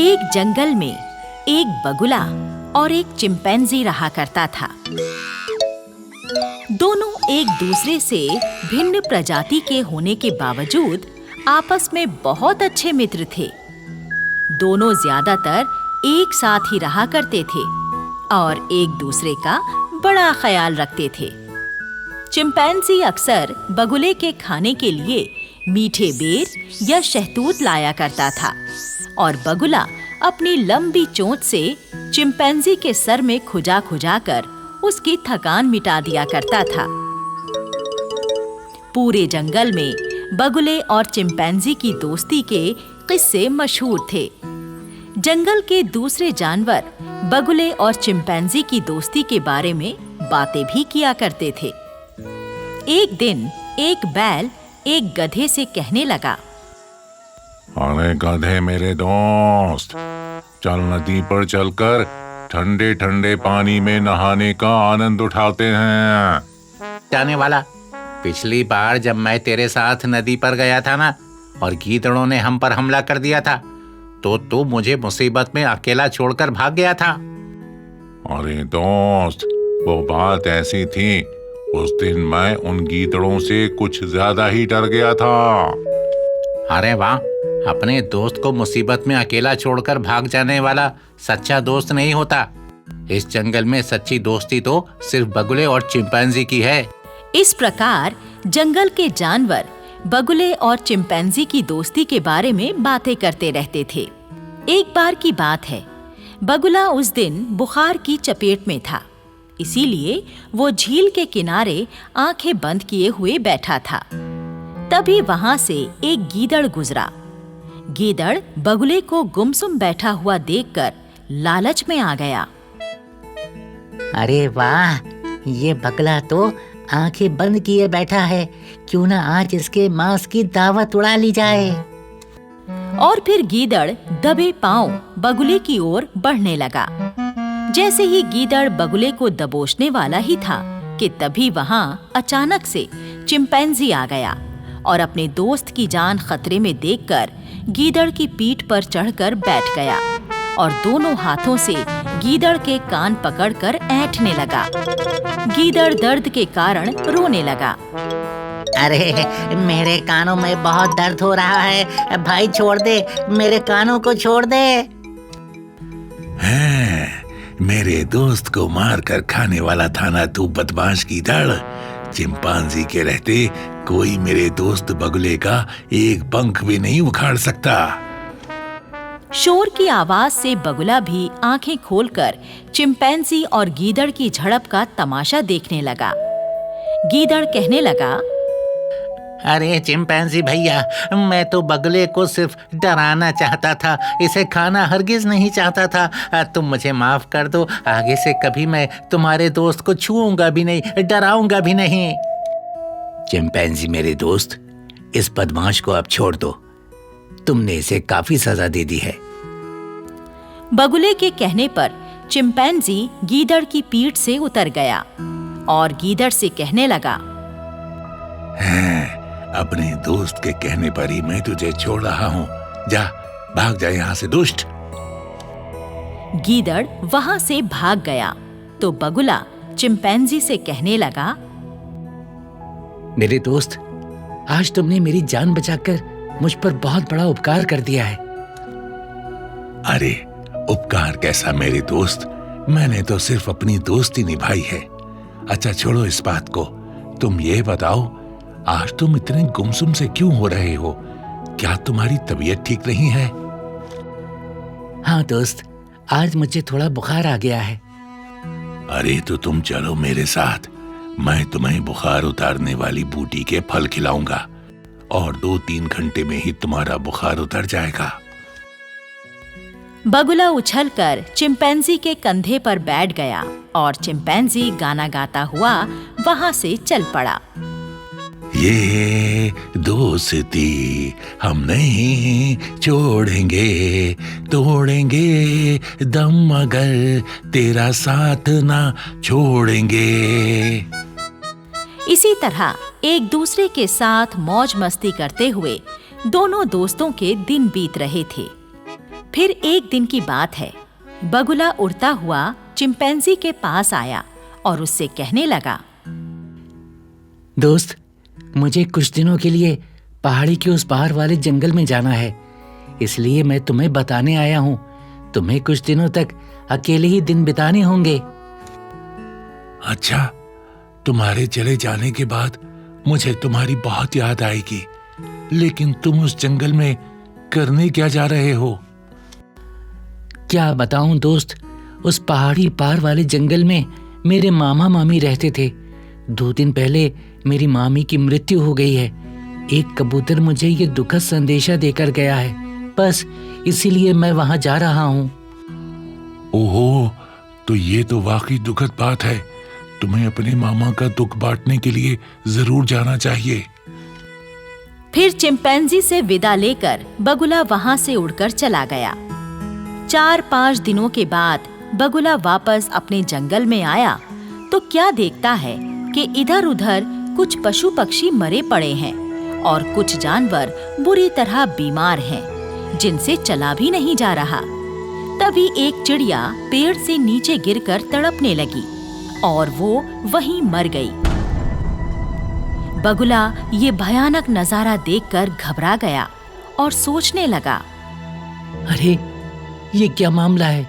एक जंगल में एक बगुला और एक चिंपैंजी रहा करता था। दोनों एक दूसरे से भिन्न प्रजाति के होने के बावजूद आपस में बहुत अच्छे मित्र थे। दोनों ज्यादातर एक साथ ही रहा करते थे और एक दूसरे का बड़ा ख्याल रखते थे। चिंपैंजी अक्सर बगुले के खाने के लिए मीठे बेर या शहतूत लाया करता था और बगुला अपनी लंबी चोंच से चिंपैंजी के सर में खुजा कर उसकी थकान मिटा दिया करता था। पूरे जंगल में बगुले और चिंपैंजी की दोस्ती के किस्से मशहूर थे। जंगल के दूसरे जानवर बगुले और चिंपैंजी की दोस्ती के बारे में बातें भी किया करते थे। एक दिन एक बैल एक गधे से कहने लगा, अरे गधे मेरे दोस्त, चल नदी पर चलकर ठंडे ठंडे पानी में नहाने का आनंद उठाते हैं। जाने वाला, पिछली बार जब मैं तेरे साथ नदी पर गया था ना और गीदड़ों ने हम पर हमला कर दिया था, तो तू मुझे मुसीबत में अकेला छोड़कर भाग गया था। अरे दोस्त, वो बात ऐसी थी, उस दिन मैं उन गीदड़ों से कुछ ज्यादा ही डर गया था। अरे वाह, अपने दोस्त को मुसीबत में अकेला छोड़कर भाग जाने वाला सच्चा दोस्त नहीं होता। इस जंगल में सच्ची दोस्ती तो सिर्फ बगुले और चिंपैंजी की है। इस प्रकार जंगल के जानवर बगुले और चिंपैंजी की दोस्ती के बारे में बातें करते रहते थे। एक बार की बात है, बगुला उस दिन बुखार की चपेट में था, इसीलिए वो झील के किनारे आंखें बंद किए हुए बैठा था। तभी वहां से एक गीदड़ गुजरा। गीदड़ बगुले को गुमसुम बैठा हुआ देखकर लालच में आ गया। अरे वाह, ये बगला तो आंखें बंद किए बैठा है, क्यों ना आज इसके मांस की दावत उड़ा ली जाए। और फिर गीदड़ दबे पांव बगुले की ओर बढ़ने लगा। जैसे ही गीदड़ बगुले को दबोचने वाला ही था कि तभी वहां अचानक से चिंपैंजी आ गया और अपने दोस्त की जान खतरे में देखकर गीदड़ की पीठ पर चढ़कर बैठ गया और दोनों हाथों से गीदड़ के कान पकड़कर ऐंठने लगा। गीदड़ दर्द के कारण रोने लगा। अरे, मेरे कानों में बहुत दर्द हो रहा है, भाई छोड़ दे, मेरे कानों को छोड़ दे। मेरे दोस्त को मार कर खाने वाला था ना तू बदमाश गीदड़। चिंपांजी के रहते कोई मेरे दोस्त बगुले का एक पंख भी नहीं उखाड़ सकता। शोर की आवाज से बगुला भी आंखें खोलकर चिंपैंजी और गीदड़ की झड़प का तमाशा देखने लगा। गीदड़ कहने लगा, अरे चिंपैंजी भैया, मैं तो बगुले को सिर्फ डराना चाहता था, इसे खाना हरगिज नहीं चाहता था। तुम मुझे माफ कर दो, आगे से कभी मैं तुम्हारे दोस्त को छूऊंगा भी नहीं, डराऊंगा भी नहीं। चिंपैंजी मेरे दोस्त, इस बदमाश को अब छोड़ दो, तुमने इसे काफी सजा दे दी है। बगुले के कहने पर चिंपैंजी गीदड़ की पीठ से उतर गया और गीदड़ से कहने लगा, अपने दोस्त के कहने पर ही मैं तुझे छोड़ रहा हूँ, जा भाग जा यहाँ से दुष्ट। गीदड़ वहां से भाग गया तो बगुला चिंपैंजी से कहने लगा, मेरे दोस्त, आज तुमने मेरी जान बचाकर मुझ पर बहुत बड़ा उपकार कर दिया है। अरे उपकार कैसा मेरे दोस्त, मैंने तो सिर्फ अपनी दोस्ती निभाई है। अच्छा छोड़ो इस बात को, तुम ये बताओ, आज तुम इतने गुमसुम से क्यों हो रहे हो? क्या तुम्हारी तबीयत ठीक नहीं है? हाँ दोस्त, आज मुझे थोड़ा बुखार आ गया है। अरे तो तुम चलो मेरे साथ, मैं तुम्हें बुखार उतारने वाली बूटी के फल खिलाऊंगा और 2-3 घंटे में ही तुम्हारा बुखार उतर जाएगा। बगुला उछलकर चिंपैंजी के कंधे पर बैठ गया और चिंपैंजी गाना गाता हुआ वहां से चल पड़ा। ये दोस्ती हम नहीं छोड़ेंगे, तोड़ेंगे दम मगर तेरा साथ ना छोड़ेंगे। इसी तरह एक दूसरे के साथ मौज मस्ती करते हुए दोनों दोस्तों के दिन बीत रहे थे। फिर एक दिन की बात है, बगुला उड़ता हुआ चिंपैंजी के पास आया और उससे कहने लगा, दोस्त, मुझे कुछ दिनों के लिए पहाड़ी के उस पार वाले जंगल में जाना है, इसलिए मैं तुम्हें बताने आया हूँ। तुम्हें कुछ दिनों तक अकेले ही दिन बिताने होंगे। अच्छा, तुम्हारे चले जाने के बाद मुझे तुम्हारी बहुत याद आएगी, लेकिन तुम उस जंगल में करने क्या जा रहे हो? क्या बताऊं दोस्त, उस पहाड़ी पार वाले जंगल में मेरे मामा मामी रहते थे। 2 दिन पहले मेरी मामी की मृत्यु हो गई है। एक कबूतर मुझे ये दुखद संदेशा देकर गया है, बस इसीलिए मैं वहां जा रहा हूँ। ओहो, तो ये तो वाकई दुखद बात है। तुम्हें अपने मामा का दुख बांटने के लिए जरूर जाना चाहिए। फिर चिंपैंजी से विदा लेकर बगुला वहां से उड़कर चला गया। 4-5 दिनों के बाद बगुला वापस अपने जंगल में आया तो क्या देखता है कि इधर-उधर कुछ पशु पक्षी मरे पड़े हैं और कुछ जानवर बुरी तरह बीमार हैं, जिनसे चला भी नहीं जा रहा। तभी एक चिड़िया पेड़ से नीचे गिरकर तड़पने लगी और वो वहीं मर गई। बगुला ये भयानक नजारा देखकर घबरा गया और सोचने लगा, अरे ये क्या मामला है?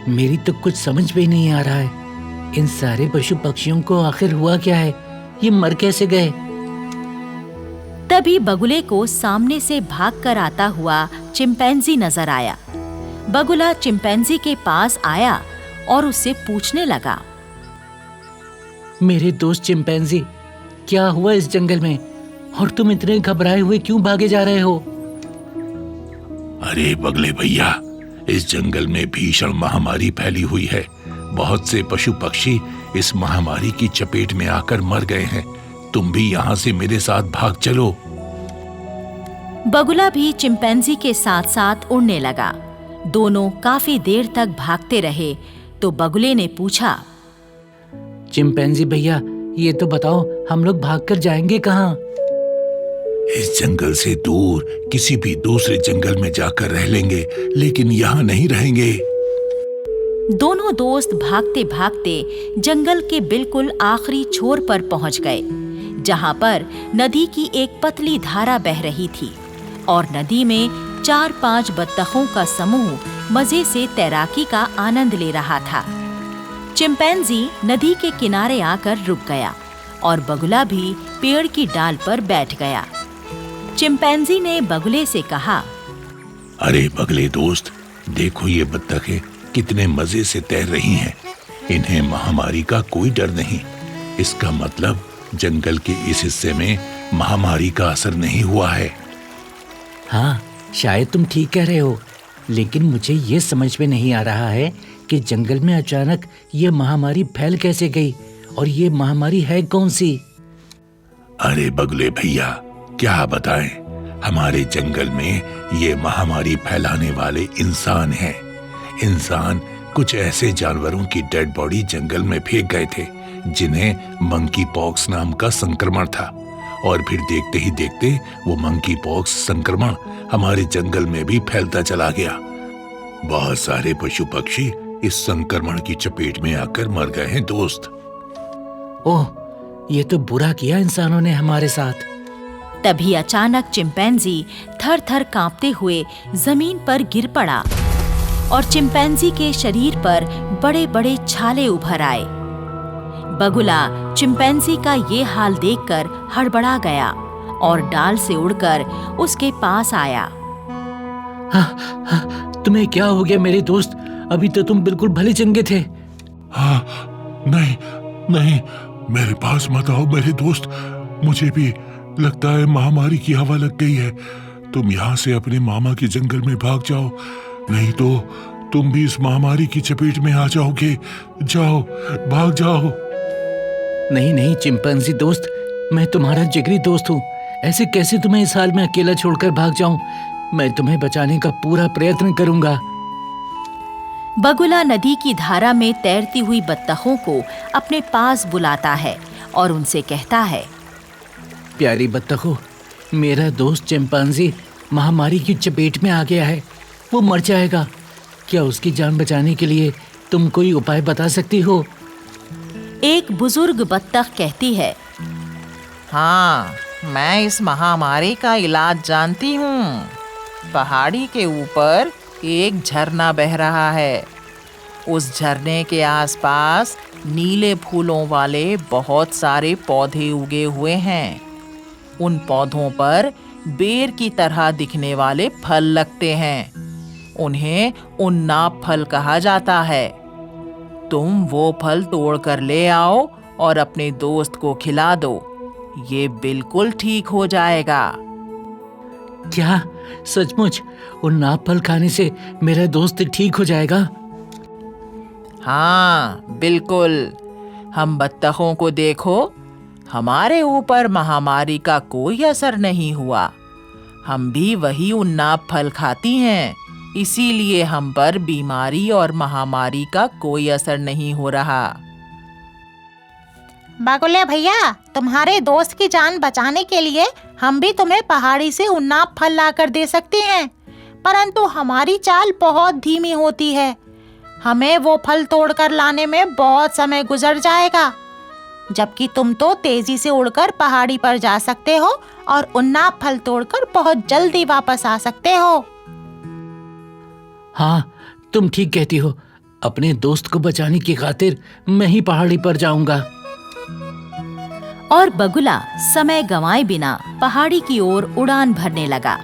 मेरी तो कुछ समझ में नहीं आ रहा है। इन सारे पशु पक्षियों को आखिर हुआ क्या है? ये मर कैसे गए? तभी बगुले को सामने से भागकर आता हुआ चिंपैंजी नजर आया। बगुला चिंपैंजी के पास आया और उससे पूछने लगा, मेरे दोस्त चिंपैंजी, क्या हुआ इस जंगल में और तुम इतने घबराए हुए क्यों भागे जा रहे हो? अरे बगले भैया, इस जंगल में भीषण महामारी फैली हुई है। बहुत से पशु पक्षी इस महामारी की चपेट में आकर मर गए हैं। तुम भी यहाँ से मेरे साथ भाग चलो। बगुला भी चिंपैंजी के साथ साथ उड़ने लगा। दोनों काफी देर तक भागते रहे तो बगुले ने पूछा, चिंपैंजी भैया, ये तो बताओ, हम लोग भागकर जाएंगे कहाँ? इस जंगल से दूर किसी भी दूसरे जंगल में जाकर रह लेंगे, लेकिन यहाँ नहीं रहेंगे। दोनों दोस्त भागते भागते जंगल के बिल्कुल आखिरी छोर पर पहुंच गए, जहां पर नदी की एक पतली धारा बह रही थी और नदी में 4-5 बत्तखों का समूह मजे से तैराकी का आनंद ले रहा था। चिंपैंजी नदी के किनारे आकर रुक गया और बगुला भी पेड़ की डाल पर बैठ गया। चिंपैंजी ने बगुले से कहा, अरे बगले दोस्त, देखो ये बत्तखें कितने मजे से तैर रही हैं। इन्हें महामारी का कोई डर नहीं। इसका मतलब जंगल के इस हिस्से में महामारी का असर नहीं हुआ है। हाँ, शायद तुम ठीक कह रहे हो, लेकिन मुझे ये समझ में नहीं आ रहा है कि जंगल में अचानक ये महामारी फैल कैसे गई और ये महामारी है कौन सी? अरे बगले भैया, क्या बताएं, हमारे जंगल में ये महामारी फैलाने वाले इंसान हैं। इंसान कुछ ऐसे जानवरों की डेड बॉडी जंगल में फेंक गए थे जिन्हें मंकी पॉक्स नाम का संक्रमण था, और फिर देखते ही देखते वो मंकी पॉक्स संक्रमण हमारे जंगल में भी फैलता चला गया। बहुत सारे पशु पक्षी इस संक्रमण की चपेट में आकर मर गए हैं दोस्त। ओह, ये तो बुरा किया इंसानों ने हमारे साथ। तभी अचानक चिंपैंजी थर-थर कांपते हुए जमीन पर गिर पड़ा और चिंपैंजी के शरीर पर बड़े-बड़े छाले उभर आए। बगुला चिंपैंजी का ये हाल देखकर हड़बड़ा गया और डाल से उड़कर उसके पास आया। तुम्हें क्या हो गया मेरे दोस्त? अभी तो तुम बिल्कुल भले चंगे थे। हाँ, नहीं नहीं, मेरे पास मत आओ मेरे दोस्त। मुझे भी लगता है महामारी की हवा लग गई है। तुम यहाँ से अपने मामा के जंगल में भाग जाओ, नहीं तो तुम भी इस महामारी की चपेट में आ जाओगे। जाओ, भाग जाओ। नहीं नहीं चिंपैंजी दोस्त, मैं तुम्हारा जिगरी दोस्त हूँ। ऐसे कैसे तुम्हें इस हाल में अकेला छोड़कर भाग जाऊं? मैं तुम्हें बचाने का पूरा प्रयत्न करूंगा। बगुला नदी की धारा में तैरती हुई बत्तखों को अपने पास बुलाता है और उनसे कहता है, प्यारी बत्तखों, मेरा दोस्त चिंपैंजी महामारी की चपेट में आ गया है। वो मर जाएगा। क्या उसकी जान बचाने के लिए तुम कोई उपाय बता सकती हो? एक बुजुर्ग बत्तख कहती है, हाँ, मैं इस महामारी का इलाज जानती हूँ। पहाड़ी के ऊपर एक झरना बह रहा है। उस झरने के आसपास नीले फूलों वाले बहुत सारे पौधे उगे हुए हैं। उन पौधों पर बेर की तरह दिखने वाले फल लगते हैं। उन्हें उन्नाप फल कहा जाता है। तुम वो फल तोड़ कर ले आओ और अपने दोस्त को खिला दो। ये बिल्कुल ठीक हो जाएगा। क्या सचमुच उन्नाप फल खाने से मेरा दोस्त ठीक हो जाएगा? हाँ, बिल्कुल। हम बत्तखों को देखो, हमारे ऊपर महामारी का कोई असर नहीं हुआ। हम भी वही उन्नाप फल खाती हैं, इसीलिए हम पर बीमारी और महामारी का कोई असर नहीं हो रहा। बगुले भैया, तुम्हारे दोस्त की जान बचाने के लिए हम भी तुम्हें पहाड़ी से उन्नाप फल लाकर दे सकते हैं, परंतु हमारी चाल बहुत धीमी होती है। हमें वो फल तोड़कर लाने में बहुत समय गुजर जाएगा, जबकि तुम तो तेजी से उड़कर पहाड़ी पर जा सकते हो और उन्नाप फल तोड़कर बहुत जल्दी वापस आ सकते हो। हाँ, तुम ठीक कहती हो। अपने दोस्त को बचाने की खातिर मैं ही पहाड़ी पर जाऊंगा। और बगुला समय गंवाए बिना पहाड़ी की ओर उड़ान भरने लगा।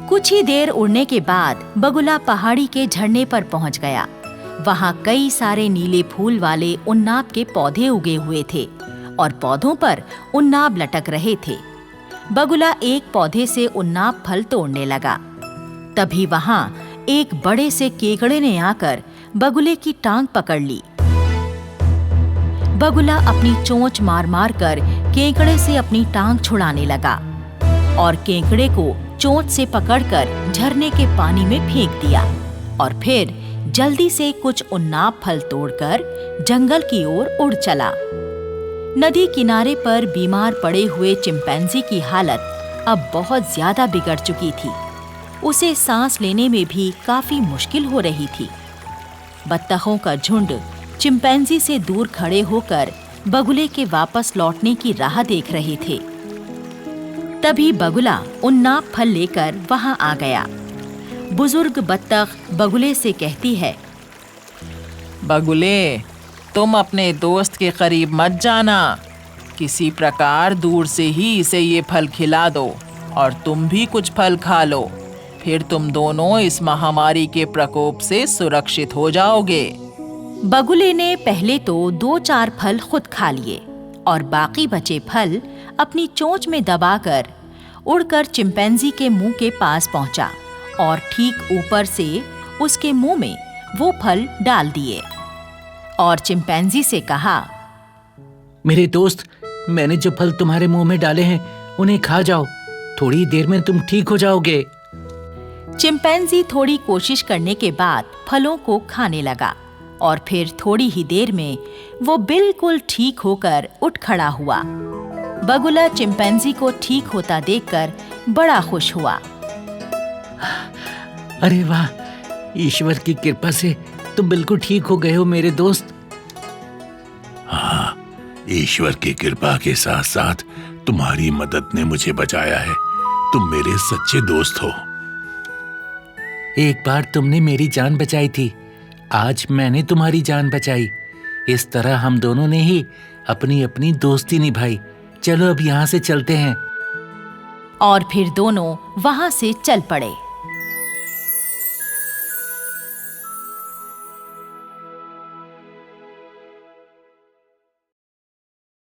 कुछ ही देर उड़ने के बाद बगुला पहाड़ी के झरने पर पहुंच गया। वहां कई सारे नीले फूल वाले उन्नाब के पौधे उगे हुए थे और पौधों पर उन्नाब लटक रहे थे। बगुला एक पौधे से उन्नाब फल तोड़ने लगा। तभी वहां एक बड़े से केकड़े ने आकर बगुले की टांग पकड़ ली। बगुला अपनी चोंच मार मार कर केकड़े से अपनी टांग छुड़ाने लगा और केकड़े को चोंच से पकड़कर झरने के पानी में फेंक दिया और फिर जल्दी से कुछ उन्नाब फल तोड़कर जंगल की ओर उड़ चला। नदी किनारे पर बीमार पड़े हुए चिंपैंजी की हालत अब बहुत ज्यादा बिगड़ चुकी थी। उसे सांस लेने में भी काफी मुश्किल हो रही थी। बत्तखों का झुंड चिंपैंजी से दूर खड़े होकर बगुले के वापस लौटने की राह देख रहे थे। तभी बगुला उन्नाब फल लेकर वहां आ गया। बुजुर्ग बत्तख बगुले से कहती है, बगुले, तुम अपने दोस्त के करीब मत जाना। किसी प्रकार दूर से ही इसे ये फल खिला दो और तुम भी कुछ फल खा लो। फिर तुम दोनों इस महामारी के प्रकोप से सुरक्षित हो जाओगे। बगुले ने पहले तो 2-4 फल खुद खा लिए और बाकी बचे फल अपनी चोंच में दबाकर उड़कर चिंपैंजी के मुंह के पास पहुंचा और ठीक ऊपर से उसके मुंह में वो फल डाल दिए और चिंपैंजी से कहा, मेरे दोस्त, मैंने जो फल तुम्हारे मुंह में डाले हैं उन्हें खा जाओ। थोड़ी देर में तुम ठीक हो जाओगे। चिंपैंजी थोड़ी कोशिश करने के बाद फलों को खाने लगा और फिर थोड़ी ही देर में वो बिल्कुल ठीक होकर उठ खड़ा हुआ। बगुला चिंपैंजी को ठीक होता देखकर बड़ा खुश हुआ। अरे वाह, ईश्वर की कृपा से तुम बिल्कुल ठीक हो गए हो मेरे दोस्त। हाँ, ईश्वर की कृपा के साथ साथ तुम्हारी मदद ने मुझे बचाया है। तुम मेरे सच्चे दोस्त हो। एक बार तुमने मेरी जान बचाई थी, आज मैंने तुम्हारी जान बचाई। इस तरह हम दोनों ने ही अपनी अपनी दोस्ती निभाई। चलो अब यहाँ से चलते हैं। और फिर दोनों वहां से चल पड़े।